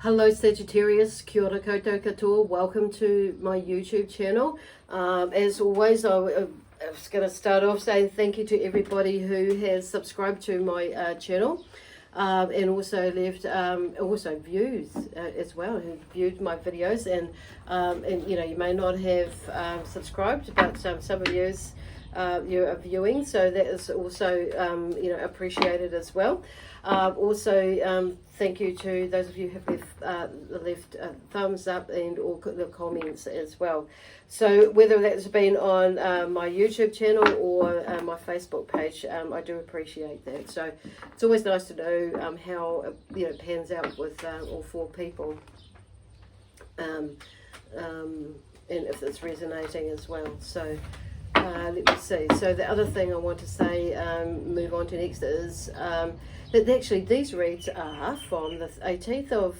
Hello Sagittarius, kia ora koutou katoa, welcome to my YouTube channel. As always, I was going to start off saying thank you to everybody who has subscribed to my channel and also left, also views as well, who viewed my videos, and you know, you may not have subscribed, but some of you are viewing, so that is also you know, appreciated as well. Also, thank you to those of you who have left thumbs up and or the comments as well. So whether that's been on my YouTube channel or my Facebook page, I do appreciate that. So it's always nice to know how you know, pans out with all four people, and if it's resonating as well. So let me see. So the other thing I want to say, move on to next, is that actually these reads are from the 18th of,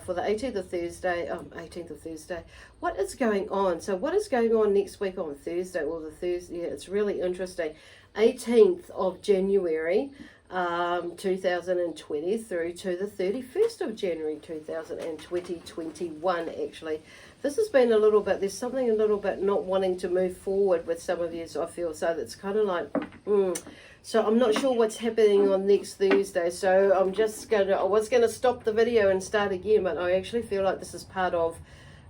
for the 18th of Thursday, 18th of Thursday. What is going on? So what is going on next week on Thursday? Well, the Thursday, yeah, it's really interesting. 18th of January, 2020 through to the 31st of January 2021 actually. This has been a little bit, there's something a little bit not wanting to move forward with some of you, so I feel. So that's kind of like, so I'm not sure what's happening on next Thursday, so I'm just going to, I was going to stop the video and start again, but I actually feel like this is part of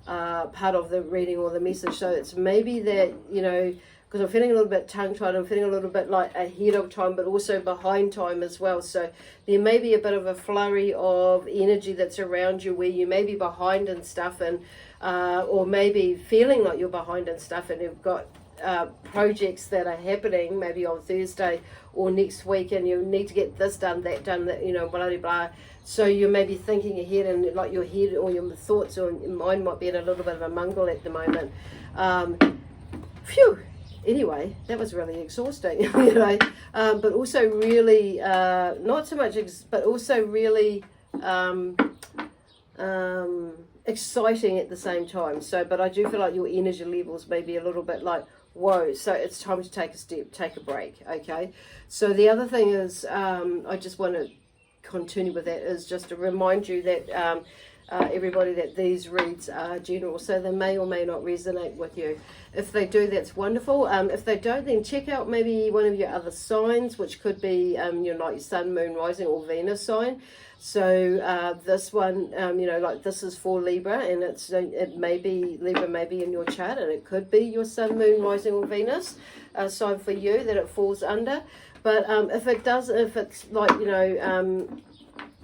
the reading or the message. So it's maybe that, you know, because I'm feeling a little bit tongue-tied, I'm feeling a little bit like ahead of time, but also behind time as well. So there may be a bit of a flurry of energy that's around you where you may be behind and stuff, and or maybe feeling like you're behind and stuff, and you've got projects that are happening maybe on Thursday or next week, and you need to get this done, that, you know, blah, blah, blah. So you may be thinking ahead, and like your head or your thoughts or your mind might be in a little bit of a mungle at the moment. Phew. Anyway, that was really exhausting, you know, but also really, not so much, but also really exciting at the same time. So, but I do feel like your energy levels may be a little bit like, whoa, so it's time to take a step, take a break, okay? So the other thing is, I just want to continue with that, is just to remind you that everybody, that these reads are general, so they may or may not resonate with you. If they do, that's wonderful. If they don't, then check out maybe one of your other signs, which could be you know, like your sun, moon, rising, or Venus sign. So this one, you know, like this is for Libra, and it may be, Libra may be in your chart, and it could be your sun, moon, rising, or Venus sign for you that it falls under. But if it does, if it's like, you know,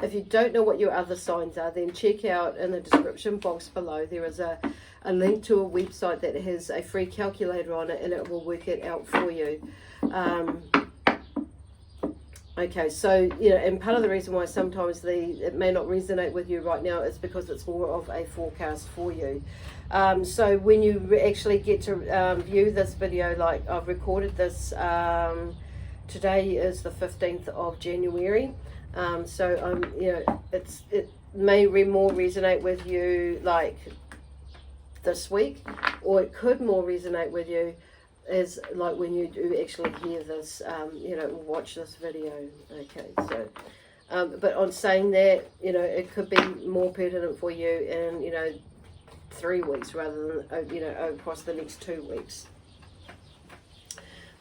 if you don't know what your other signs are, then check out in the description box below. There is a link to a website that has a free calculator on it, and it will work it out for you. Okay, so, you know, and part of the reason why sometimes it may not resonate with you right now is because it's more of a forecast for you. So when you actually get to view this video, like I've recorded this, today is the 15th of January. So you know, it may more resonate with you like this week, or it could more resonate with you as like when you do actually hear this, you know, watch this video. Okay, so but on saying that, you know, it could be more pertinent for you in, you know, 3 weeks rather than, you know, across the next 2 weeks.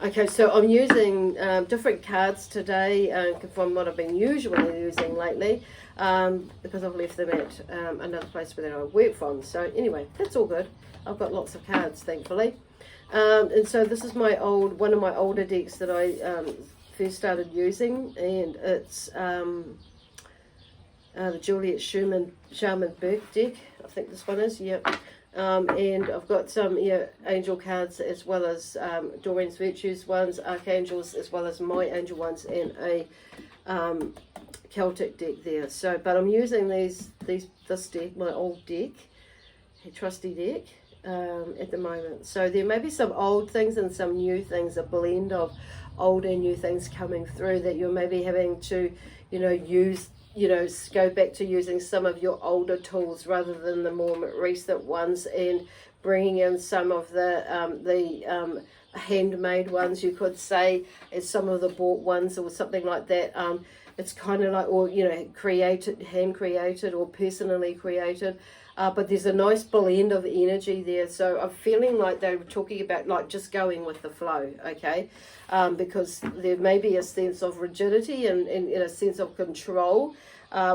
Okay, so I'm using different cards today from what I've been usually using lately, because I've left them at another place where I work from. So anyway, that's all good. I've got lots of cards, thankfully. And so this is my one of my older decks that I first started using, and it's the Juliet Shaman Burke deck. I think this one is, yeah. And I've got some, yeah, angel cards, as well as Doreen's Virtues ones, archangels, as well as my angel ones, and a Celtic deck there. So, but I'm using this deck, my old deck, a trusty deck, at the moment. So there may be some old things and some new things, a blend of old and new things coming through that you're maybe having to, you know, use, you know, go back to using some of your older tools rather than the more recent ones, and bringing in some of the handmade ones, you could say, as some of the bought ones or something like that. it's kind of like, or, you know, created, hand created or personally created. But there's a nice blend of energy there. So I'm feeling like they were talking about like just going with the flow, okay? Because there may be a sense of rigidity and a sense of control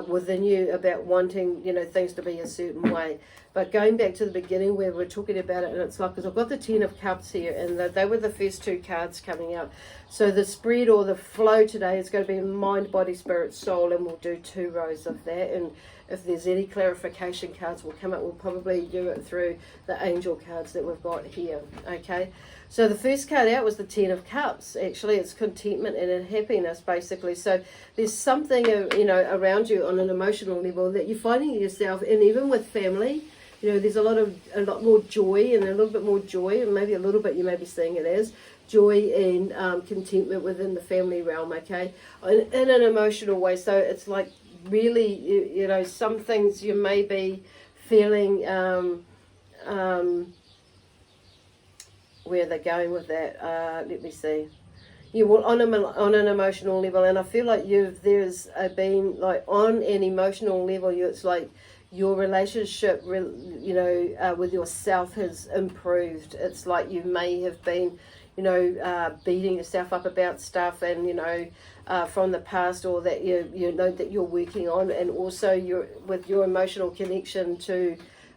within you about wanting, you know, things to be a certain way. But going back to the beginning where we're talking about it, and it's like, because I've got the Ten of Cups here, and they were the first two cards coming out. So the spread or the flow today is going to be mind, body, spirit, soul, and we'll do 2 rows of that. And if there's any clarification cards will come up, we'll probably do it through the angel cards that we've got here, okay? So the first card out was the Ten of Cups. Actually, it's contentment and happiness, basically. So there's something, you know, around you on an emotional level that you're finding yourself, and even with family, you know, there's a lot more joy, and a little bit more joy, and maybe a little bit you may be seeing it as joy and contentment within the family realm, okay, in an emotional way. So it's like really, you know, some things you may be feeling, where they're going with that, let me see. You will on an emotional level, and I feel like there's been like on an emotional level, it's like your relationship, you know, with yourself has improved. It's like you may have been, you know, beating yourself up about stuff, and, you know, from the past, or that you know that you're working on, and also with your emotional connection to,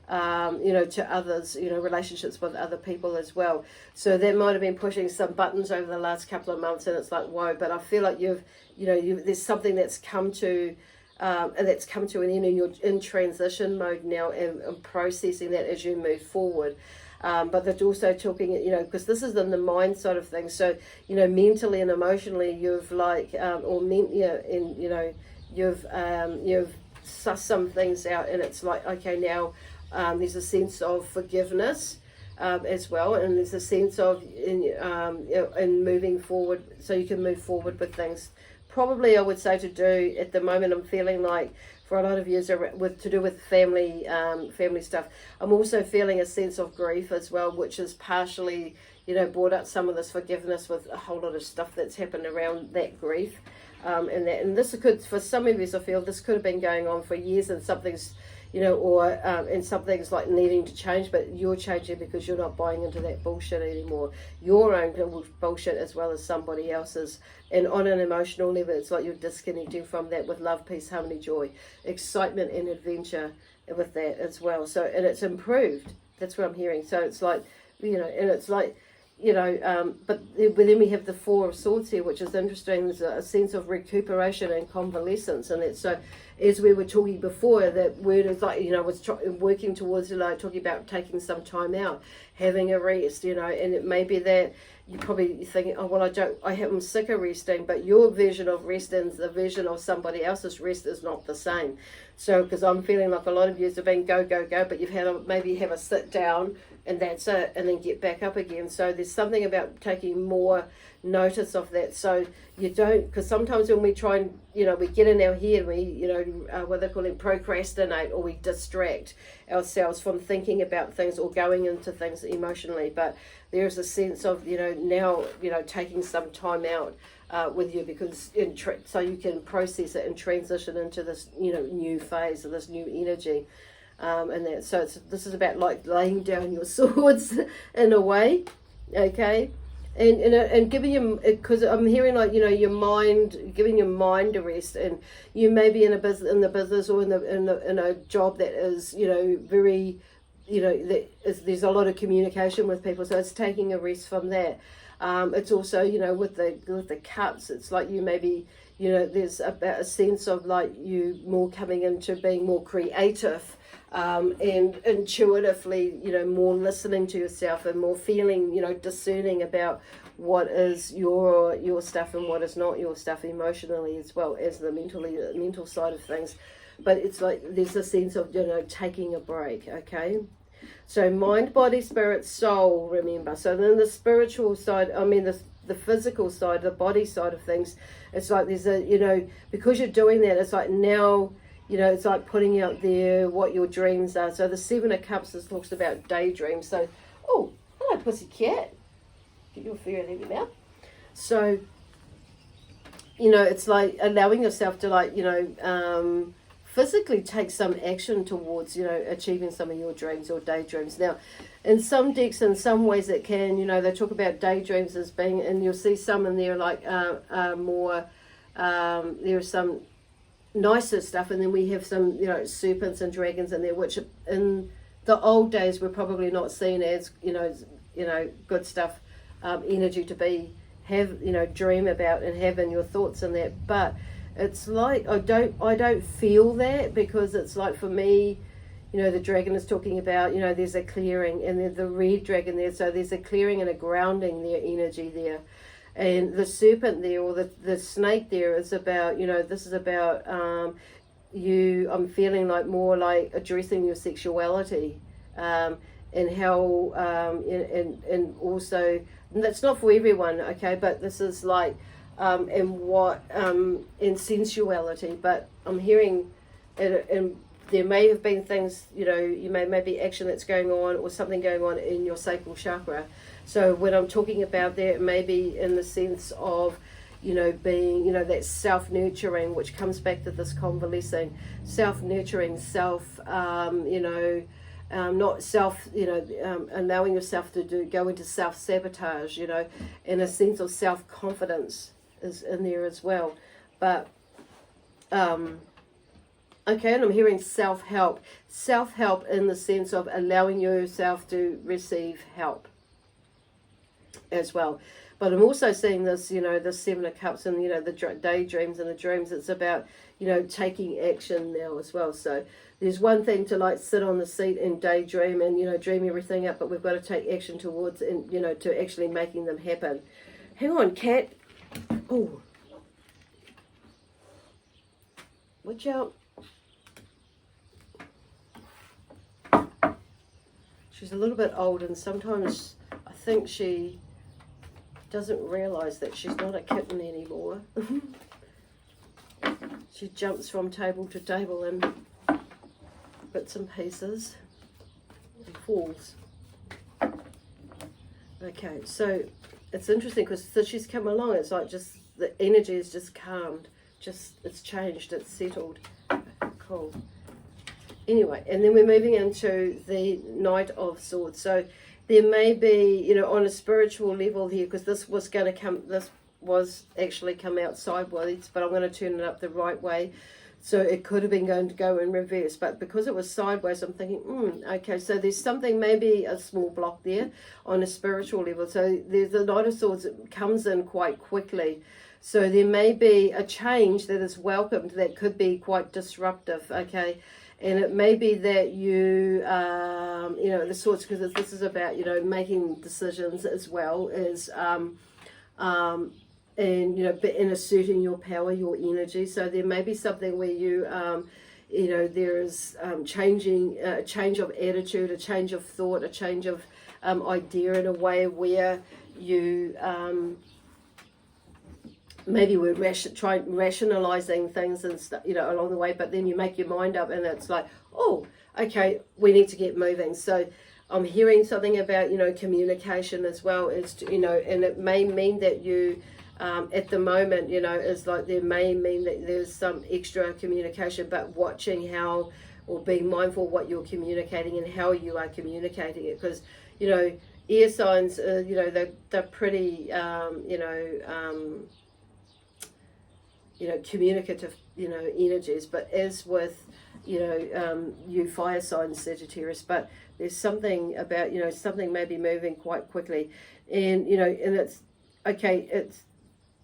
you know, to others, you know, relationships with other people as well. So that might have been pushing some buttons over the last couple of months, and it's like, whoa, but I feel like there's something that's come to an end, and you're in transition mode now, and processing that as you move forward. But they're also talking, you know, because this is in the mind side of things. So, you know, mentally and emotionally, you've like, you've sussed some things out, and it's like, okay, now there's a sense of forgiveness as well, and there's a sense of in moving forward, so you can move forward with things. Probably, I would say, to do at the moment, I'm feeling like for a lot of years to do with family stuff. I'm also feeling a sense of grief as well, which is partially, you know, brought up some of this forgiveness with a whole lot of stuff that's happened around that grief, and this could, for some of you, I feel this could have been going on for years, and something's, you know, or and something's like needing to change, but you're changing because you're not buying into that bullshit anymore, your own bullshit as well as somebody else's. And on an emotional level, it's like you're disconnecting from that with love, peace, harmony, joy, excitement, and adventure with that as well. So, and it's improved. That's what I'm hearing. So it's like, you know, and it's like, you know, but then we have the Four of Swords here, which is interesting. There's a sense of recuperation and convalescence, and it's so, as we were talking before, that word is like, you know, was working towards, like, talking about taking some time out, having a rest, you know, and it may be that you're probably thinking, oh, well, I'm sick of resting, but your version of rest and the version of somebody else's rest is not the same. So, because I'm feeling like a lot of you have been go, go, go, but you've had maybe have a sit down, and that's it, and then get back up again. So there's something about taking more notice of that. So you don't, because sometimes when we try and, you know, we get in our head, we, you know, what they're calling procrastinate, or we distract ourselves from thinking about things or going into things emotionally. But there's a sense of, you know, now, you know, taking some time out with you, because so you can process it and transition into this, you know, new phase of this new energy. And that, so this is about like laying down your swords in a way, okay, and giving you, because I'm hearing like, you know, your mind, giving your mind a rest, and you may be in the business or in a job that is, you know, very, you know, there's a lot of communication with people, so it's taking a rest from that. It's also, you know, with the cups, it's like you maybe, you know, there's about a sense of like you more coming into being more creative, and intuitively, you know, more listening to yourself, and more feeling, you know, discerning about what is your stuff and what is not your stuff emotionally, as well as the mental side of things. But it's like there's a sense of, you know, taking a break, okay? So mind, body, spirit, soul, remember. So then the spiritual side, I mean the physical side, the body side of things, it's like there's a, you know, because you're doing that, it's like now, you know, it's like putting out there what your dreams are. So the Seven of Cups talks about daydreams. So, oh, hello, pussycat. Get your fur out of your mouth. So you know, it's like allowing yourself to, like, you know, physically take some action towards, you know, achieving some of your dreams or daydreams. Now, in some decks, in some ways it can, you know, they talk about daydreams as being, and you'll see some in there like more, there's some nicer stuff, and then we have some, you know, serpents and dragons in there, which in the old days were probably not seen as, you know, good stuff, energy to be, have, you know, dream about and have in your thoughts and that. But it's like, I don't feel that, because it's like, for me, you know, the dragon is talking about, you know, there's a clearing, and there's the red dragon there, so there's a clearing and a grounding there, energy there. And the serpent there, or the snake there, is about, you know, this is about I'm feeling like more like addressing your sexuality, and how, and also, and that's not for everyone, okay, but this is like, in sensuality. But I'm hearing, and there may have been things, you know, you maybe action that's going on, or something going on in your sacral chakra. So when I'm talking about that, it may be in the sense of, you know, being, you know, that self-nurturing, which comes back to this convalescing, self-nurturing, you know, not self, you know, allowing yourself to go into self-sabotage, you know, and a sense of self-confidence is in there as well. But, okay, and I'm hearing self-help in the sense of allowing yourself to receive help as well. But I'm also seeing this, you know, the Seven of Cups, and, you know, the daydreams and the dreams. It's about, you know, taking action now as well. So there's one thing to, like, sit on the seat and daydream and, you know, dream everything up, but we've got to take action towards, and, you know, to actually making them happen. Hang on, cat. Oh, watch out. She's a little bit old, and sometimes I think she doesn't realize that she's not a kitten anymore. She jumps from table to table in bits and pieces and falls. Okay, so it's interesting, because since she's come along, it's like just the energy is just calmed, just it's changed, it's settled. Cool. Anyway, and then we're moving into the Knight of Swords. So there may be, you know, on a spiritual level here, because this was actually come out sideways, but I'm going to turn it up the right way. So it could have been going to go in reverse, but because it was sideways, I'm thinking, okay, so there's something, maybe a small block there on a spiritual level. So there's the Knight of Swords, it comes in quite quickly. So there may be a change that is welcomed that could be quite disruptive, okay? And it may be that you, you know, the Swords, because this is about, you know, making decisions as well as, and, you know, in asserting your power, your energy. So there may be something where you, you know, there is a change of attitude, a change of thought, a change of idea, in a way where you maybe we're rationalizing things and stuff, you know, along the way, but then you make your mind up and it's like, oh, okay, we need to get moving. So I'm hearing something about, you know, communication as well, as to, you know, and it may mean that you, at the moment, you know, is like, there may mean that there's some extra communication, but watching how, or being mindful of what you're communicating and how you are communicating it, because, you know, air signs, you know, they're pretty, you know, communicative, you know, energies, but as with, you know, you fire signs, Sagittarius, but there's something about, you know, something may be moving quite quickly, and, you know, and it's, okay,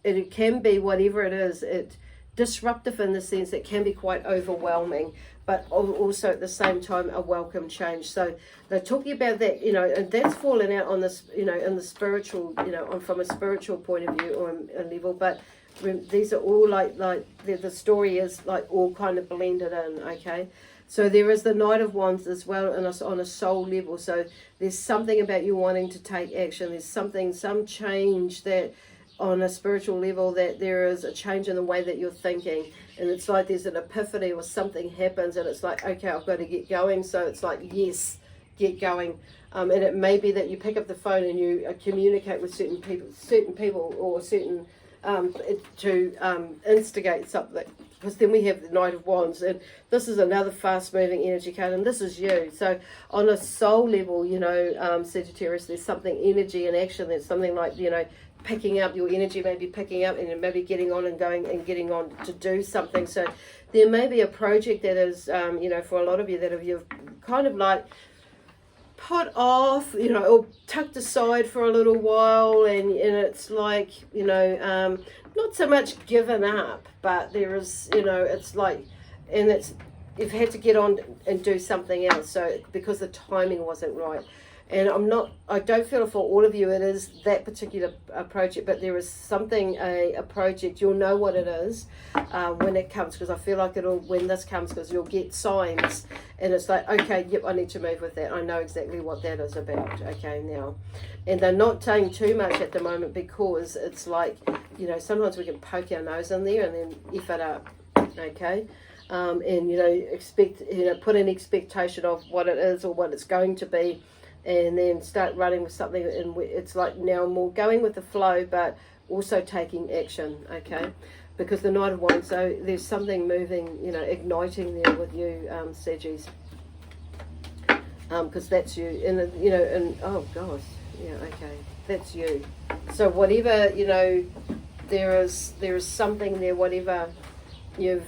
it can be whatever it is, it disruptive in the sense it can be quite overwhelming, but also at the same time a welcome change. So they're talking about that, you know, and that's fallen out on this, you know, in the spiritual, you know, from a spiritual point of view or a level, but these are all like the story is like all kind of blended in, okay? So there is the Knight of Wands as well, and on a soul level. So there's something about you wanting to take action. There's something, some change that on a spiritual level, that there is a change in the way that you're thinking, and it's like there's an epiphany or something happens and it's like, okay, I've got to get going. So it's like, yes, get going. And it may be that you pick up the phone and you communicate with certain people or certain instigate something. Because then we have the Knight of Wands, and this is another fast-moving energy card, and this is you. So on a soul level, you know, Sagittarius, there's something energy and action. There's something like, you know, picking up your energy, maybe picking up and maybe getting on and going and getting on to do something. So there may be a project that is, you know, for a lot of you that you've kind of like put off, you know, or tucked aside for a little while, and it's like, you know, not so much given up, but there is, you know, it's like, and it's, you've had to get on and do something else, so because the timing wasn't right. And I don't feel for all of you it is that particular project, but there is something, a project, you'll know what it is when it comes, because I feel like when this comes, because you'll get signs, and it's like, okay, yep, I need to move with that. I know exactly what that is about, okay, now. And they're not saying too much at the moment, because it's like, you know, sometimes we can poke our nose in there and then F it up, okay? And, you know, put an expectation of what it is or what it's going to be, and then start running with something, and it's like now more going with the flow, but also taking action, okay? Because the Knight of Wands, so there's something moving, you know, igniting there with you, Saggies, because that's you, and you know, and oh gosh, yeah, okay, that's you. So whatever, you know, there is something there, whatever you've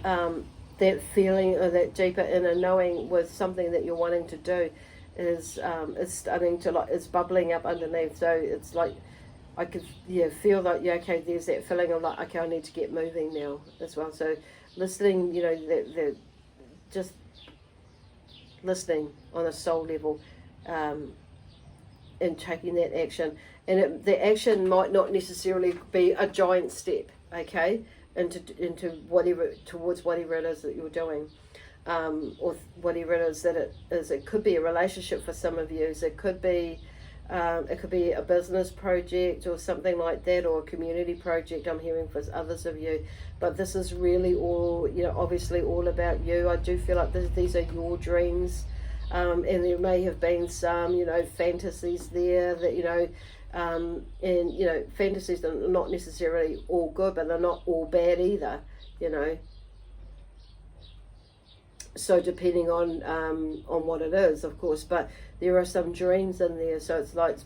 that feeling or that deeper inner knowing with something that you're wanting to do is starting to, like, it's bubbling up underneath. So it's like I could, yeah, feel like, yeah, okay, there's that feeling of like, okay, I need to get moving now as well. So listening, you know, that just listening on a soul level, and taking that action, and the action might not necessarily be a giant step, okay, into whatever, towards whatever it is that you're doing. Or whatever it is that it is. It could be a relationship for some of you. So it could be a business project or something like that, or a community project, I'm hearing, for others of you. But this is really all, you know, obviously all about you. I do feel like these are your dreams, and there may have been some, you know, fantasies there that, you know, and, you know, fantasies are not necessarily all good, but they're not all bad either, you know. So depending on what it is, of course, but there are some dreams in there. So it's like,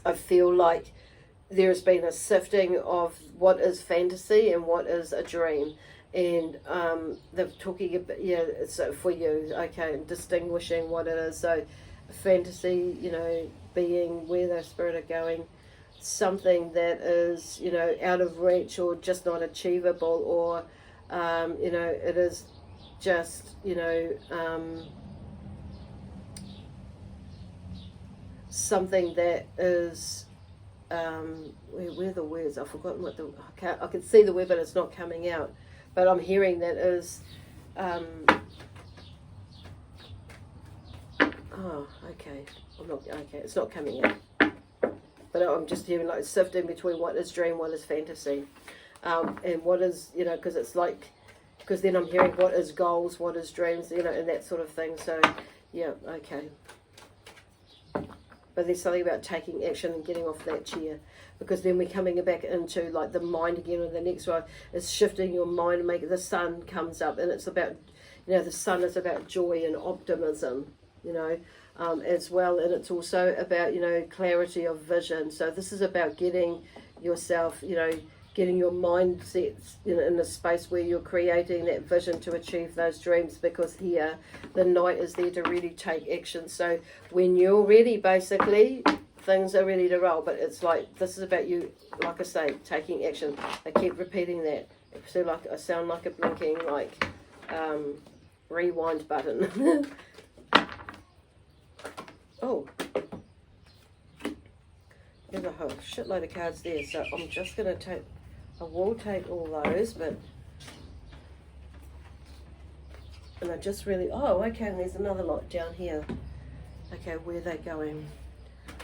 I feel like there's been a sifting of what is fantasy and what is a dream, and they're talking about, yeah, so for you, okay, distinguishing what it is. So fantasy, you know, being where the spirit are going, something that is, you know, out of reach or just not achievable, or you know, it is just, you know, something that is, where are the words? I've forgotten what I can see the word, but it's not coming out. But I'm hearing that is, oh, okay, it's not coming out. But I'm just hearing like sifting between what is dream, what is fantasy, and what is, you know, because it's like, because then I'm hearing what is goals, what is dreams, you know, and that sort of thing. So, yeah, okay. But there's something about taking action and getting off that chair, because then we're coming back into like the mind again, and the next one is shifting your mind and making the sun comes up, and it's about, you know, the sun is about joy and optimism, you know, as well, and it's also about, you know, clarity of vision. So this is about getting yourself, you know, getting your mindset in a space where you're creating that vision to achieve those dreams, because here the Knight is there to really take action. So when you're ready, basically things are ready to roll. But it's like, this is about you, like I say, taking action. I keep repeating that. So like I sound like a blinking like rewind button. Oh, there's a whole shitload of cards there, so I'm just going to take, I will take all those, but, and I just really, oh, okay, and there's another lot down here. Okay, where are they going?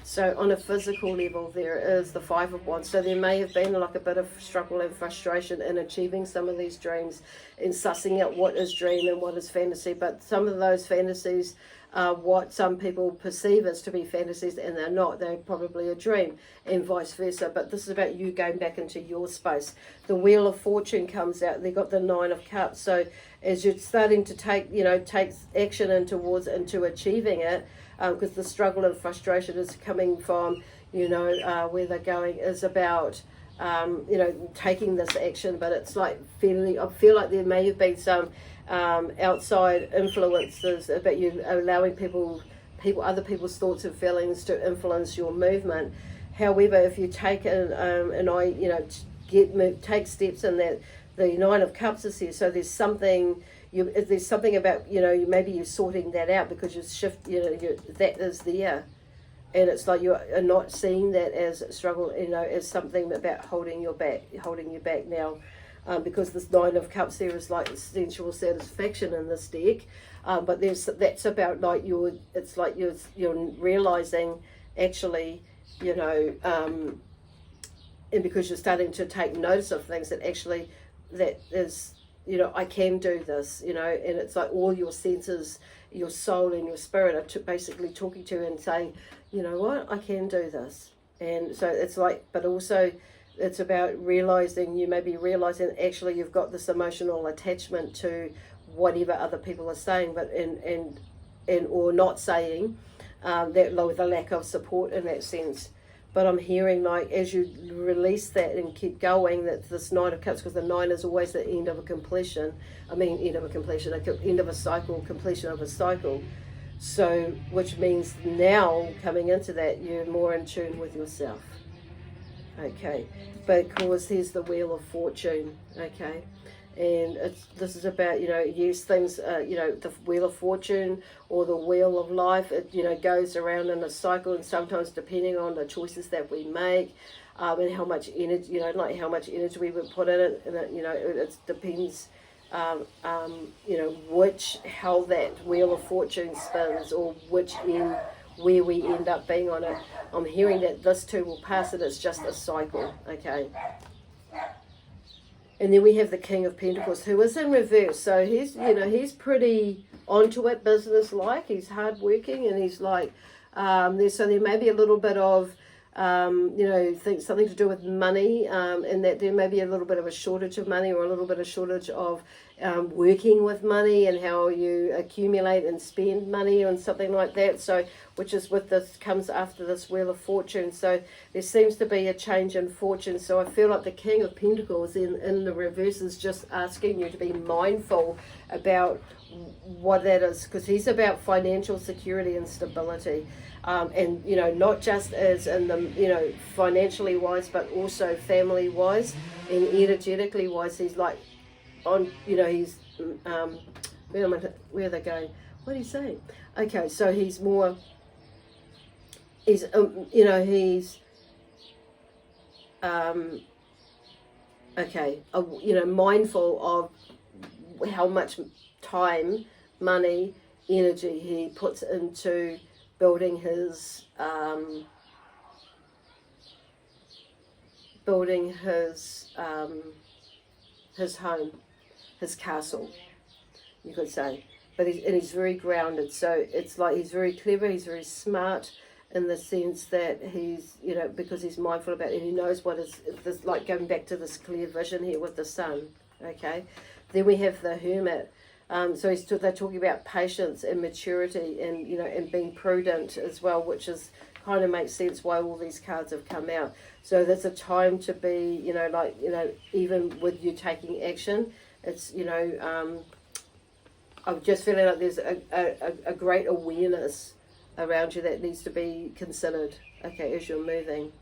So on a physical level, there is the Five of Wands. So there may have been like a bit of struggle and frustration in achieving some of these dreams and sussing out what is dream and what is fantasy. But some of those fantasies what some people perceive as to be fantasies, and they're not. They're probably a dream, and vice versa. But this is about you going back into your space. The Wheel of Fortune comes out. They got the Nine of Cups. So as you're starting to take action into achieving it, because the struggle and frustration is coming from, where they're going is about, taking this action. But it's like I feel like there may have been some outside influences about you allowing other people's thoughts and feelings to influence your movement. However, if you take take steps in that, the Nine of Cups is here, so there's something about maybe you're sorting that out because you shift, that is there, and it's like you're not seeing that as a struggle, as something about holding you back now. Because this Nine of Cups there is like sensual satisfaction in this deck, but that's about like you're realizing actually, and because you're starting to take notice of things that actually that is, I can do this, and it's like all your senses, your soul and your spirit are basically talking to you and saying, you know what, I can do this. And so it's like, but also it's about you may be realizing actually you've got this emotional attachment to whatever other people are saying, but and or not saying, that the lack of support in that sense. But I'm hearing like as you release that and keep going, that this Nine of Cups, because the 9 is always the end of a completion. End of a cycle, completion of a cycle. So which means now coming into that, you're more in tune with yourself. Okay, because here's the Wheel of Fortune, okay, and this is about, yes, things, the Wheel of Fortune or the Wheel of Life, it, goes around in a cycle, and sometimes depending on the choices that we make, and how much energy, how much energy we would put in it, and it depends, how that Wheel of Fortune spins, or where we end up being on it. I'm hearing that this too will pass, and it's just a cycle, okay. And then we have the King of Pentacles, who is in reverse. So he's pretty onto it, business-like. He's hardworking, and he's like, there may be a little bit of, something to do with money, and that there may be a little bit of a shortage of money, or a little bit of shortage of working with money, and how you accumulate and spend money and something like that. So, which is with this, comes after this Wheel of Fortune. So there seems to be a change in fortune. So I feel like the King of Pentacles in the reverse is just asking you to be mindful about what that is, because he's about financial security and stability. And not just as in the financially wise, but also family wise and energetically wise. He's like on, he's where are they going? What are you saying? Okay, so he's more, he's mindful of how much time, money, energy he puts into building his home, his castle, you could say. But he's very grounded. So it's like he's very clever, he's very smart, in the sense that he's, because he's mindful about it, and he knows what is this, like going back to this clear vision here with the sun. Okay, then we have the Hermit. So they're talking about patience and maturity, and and being prudent as well, which is kind of makes sense why all these cards have come out. So there's a time to be, even with you taking action, it's I'm just feeling like there's a great awareness around you that needs to be considered, okay, as you're moving.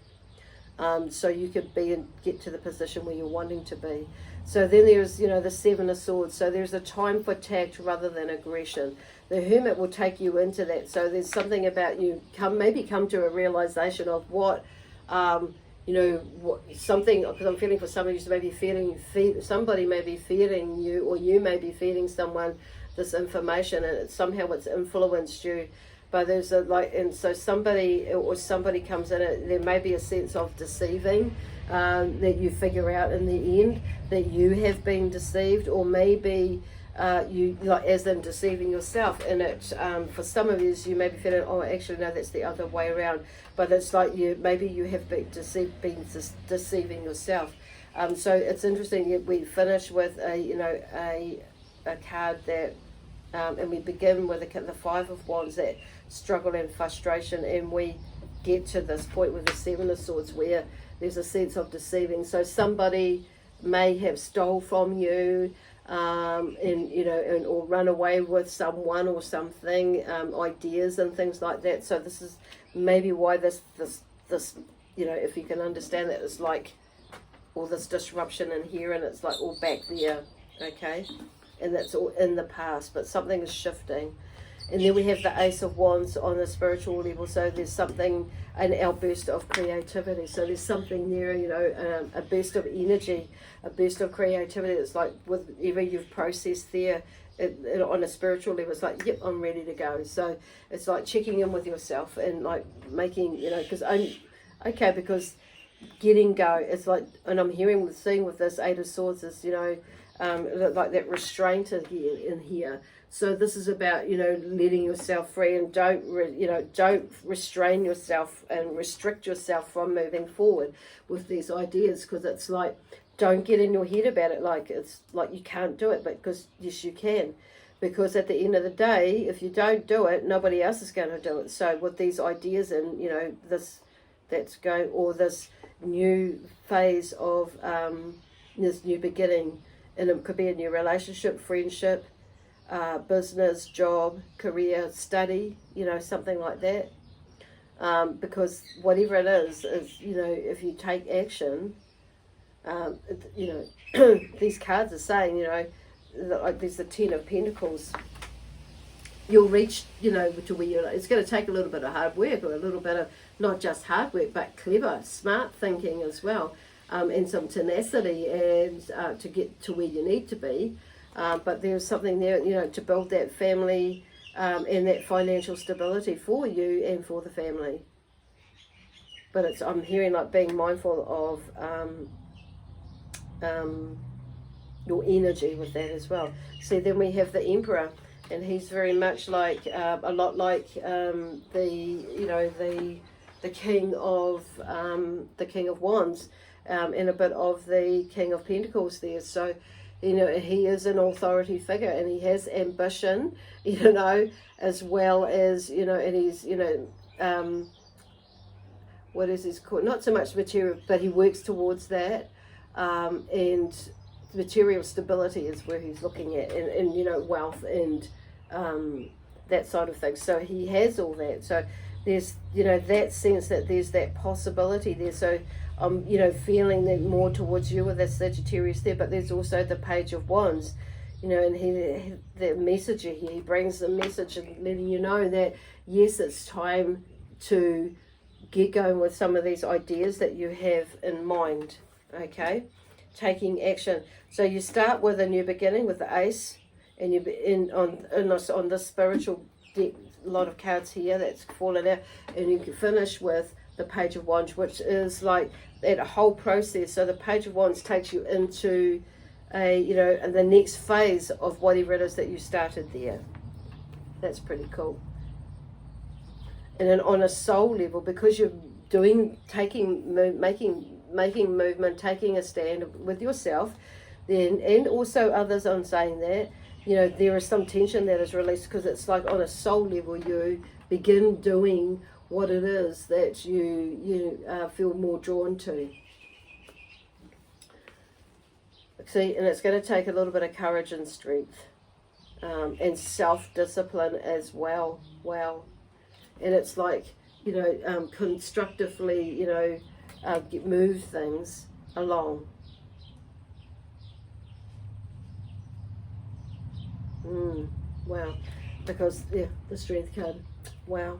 So you could get to the position where you're wanting to be. So then there's, the Seven of Swords. So there's a time for tact rather than aggression. The Hermit will take you into that. So there's something about you maybe come to a realization of what, something, because I'm feeling for somebody who's maybe somebody may be feeding you, or you may be feeding someone this information, and somehow it's influenced you. But there's and so somebody comes in, there may be a sense of deceiving, that you figure out in the end that you have been deceived, or maybe you like as them deceiving yourself. And it for some of you may be feeling, oh, actually no, that's the other way around. But it's like maybe you have been deceiving yourself. So it's interesting. We finish with a card that, and we begin with the Five of Wands, that struggle and frustration, and we get to this point with the Seven of Swords where there's a sense of deceiving. So somebody may have stole from you, or run away with someone or something, ideas and things like that. So this is maybe why this if you can understand that, it's like all this disruption in here, and it's like all back there, okay, and that's all in the past, but something is shifting. And then we have the Ace of Wands on the spiritual level. So there's something, an outburst of creativity. So there's something there, a burst of energy, a burst of creativity. It's like whatever you've processed there, on a spiritual level, it's like, yep, I'm ready to go. So it's like checking in with yourself and like making, because getting go, it's like, and I'm seeing with this Eight of Swords is, like that restraint in here. So this is about, letting yourself free, and don't restrain yourself and restrict yourself from moving forward with these ideas, because it's like, don't get in your head about it like it's like you can't do it, but because yes, you can. Because at the end of the day, if you don't do it, nobody else is going to do it. So with these ideas and, that's going, or this new phase of this new beginning, and it could be a new relationship, friendship, business, job, career, study, something like that. Because whatever it is, if you take action, these cards are saying, like there's the Ten of Pentacles. You'll reach, to where you're. It's going to take a little bit of hard work, or a little bit of not just hard work, but clever, smart thinking as well, and some tenacity, and to get to where you need to be. But there's something there, to build that family and that financial stability for you and for the family. But I'm hearing like being mindful of your energy with that as well. See, then we have the Emperor, and he's very much like a lot like the King of Wands, and a bit of the King of Pentacles there. So he is an authority figure, and he has ambition, as well as, and he's, what is his called? Not so much material, but he works towards that, and material stability is where he's looking at, and wealth and that side of things. So he has all that. So there's, that sense that there's that possibility there. So I'm, feeling that more towards you with that Sagittarius there, but there's also the Page of Wands, and the messenger here, he brings the message and letting you know that, yes, it's time to get going with some of these ideas that you have in mind, okay? Taking action. So you start with a new beginning with the Ace, and on this spiritual deck, a lot of cards here that's fallen out, and you can finish with the Page of Wands, which is like that whole process. So the Page of Wands takes you into the next phase of whatever it is that you started there. That's pretty cool. And then on a soul level, because you're making movement, taking a stand with yourself, then, and also others, I'm saying that, there is some tension that is released, because it's like on a soul level, you begin doing what it is that you feel more drawn to. See, and it's going to take a little bit of courage and strength, and self-discipline as well. Wow. And it's like, constructively, move things along. Wow. Because, the Strength card. Wow.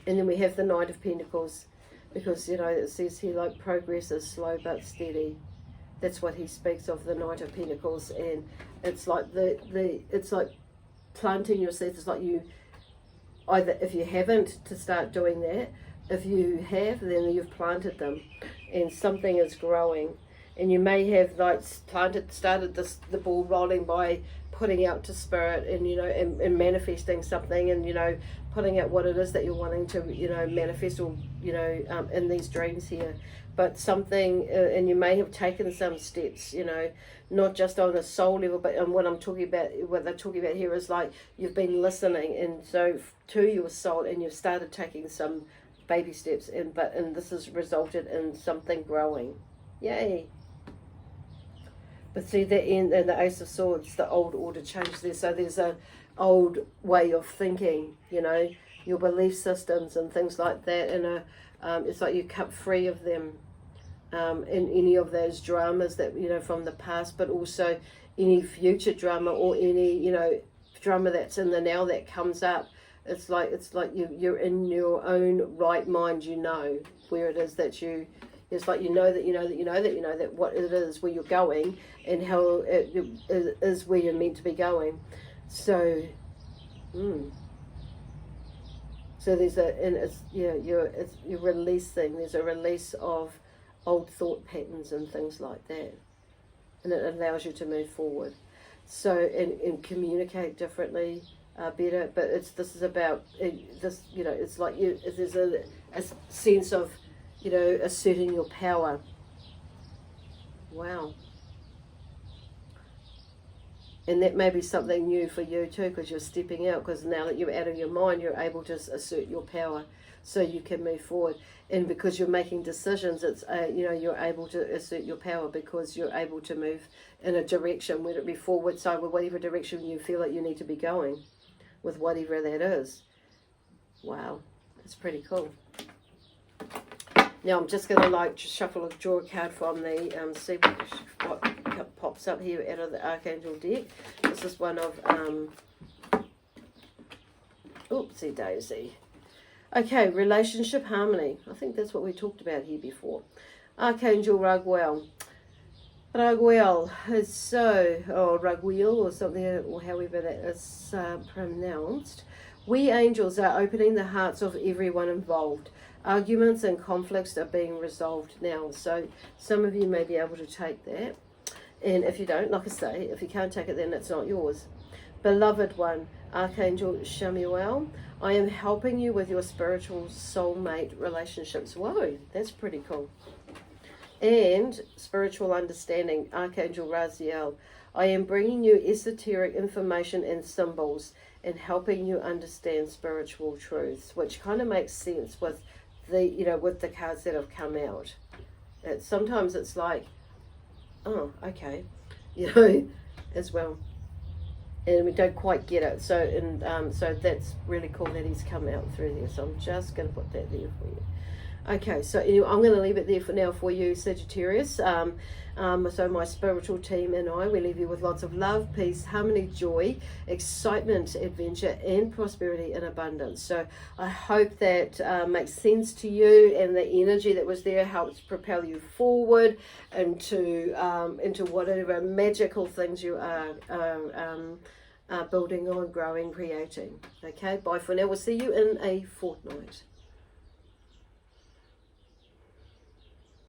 And then we have the Knight of Pentacles, because, it says here, like, progress is slow but steady. That's what he speaks of, the Knight of Pentacles. And it's like it's like planting your seeds. It's like you, either if you haven't, to start doing that. If you have, then you've planted them, and something is growing. and you may have like started the ball rolling by putting out to spirit, and you know, and manifesting something, and you know, putting out what it is that you're wanting to, you know, manifest, or you know, in these dreams here. But something, and you may have taken some steps, you know, not just on a soul level, but what I'm talking about, what they're talking about here is like you've been listening, and so to your soul, and you've started taking some baby steps, and this has resulted in something growing. Yay! But see that in the Ace of Swords, the old order changed there. So there's a old way of thinking, you know, your belief systems and things like that, and it's like you cut free of them, in any of those dramas that, you know, from the past, but also any future drama, or any, you know, drama that's in the now that comes up. It's like you're in your own right mind, you know where it is that you, it's like you know that what it is, where you're going, and how it is where you're meant to be going. So so there's you're releasing, there's a release of old thought patterns and things like that, and it allows you to move forward, so and communicate differently, better. But this is about this, you know, it's like there's a sense of, you know, asserting your power. Wow. And that may be something new for you too, because you're stepping out, because now that you're out of your mind, you're able to assert your power, so you can move forward. And because you're making decisions, it's you know, you're able to assert your power, because you're able to move in a direction, whether it be forward, sideward, whatever direction you feel like you need to be going, with whatever that is. Wow, that's pretty cool. Now I'm just going to like shuffle, draw a card from the, see what pops up here out of the Archangel deck. This is one of, oopsie daisy. Okay, relationship harmony. I think that's what we talked about here before. Archangel Raguel. Raguel is so, Raguel or something, or however that is pronounced. We angels are opening the hearts of everyone involved. Arguments and conflicts are being resolved now. So some of you may be able to take that. And if you don't, like I say, if you can't take it, then it's not yours. Beloved one, Archangel Chamuel, I am helping you with your spiritual soulmate relationships. Whoa, that's pretty cool. And spiritual understanding, Archangel Raziel, I am bringing you esoteric information and symbols, and helping you understand spiritual truths, which kind of makes sense with the, you know, with the cards that have come out. Sometimes it's like, oh, okay, you know, as well, and we don't quite get it. So, and so that's really cool that he's come out through there. So I'm just going to put that there for you. Okay, so anyway, I'm going to leave it there for now for you, Sagittarius. So my spiritual team and I, we leave you with lots of love, peace, harmony, joy, excitement, adventure, and prosperity and abundance. So I hope that makes sense to you, and the energy that was there helps propel you forward into whatever magical things you are building on, growing, creating. Okay, bye for now. We'll see you in a fortnight.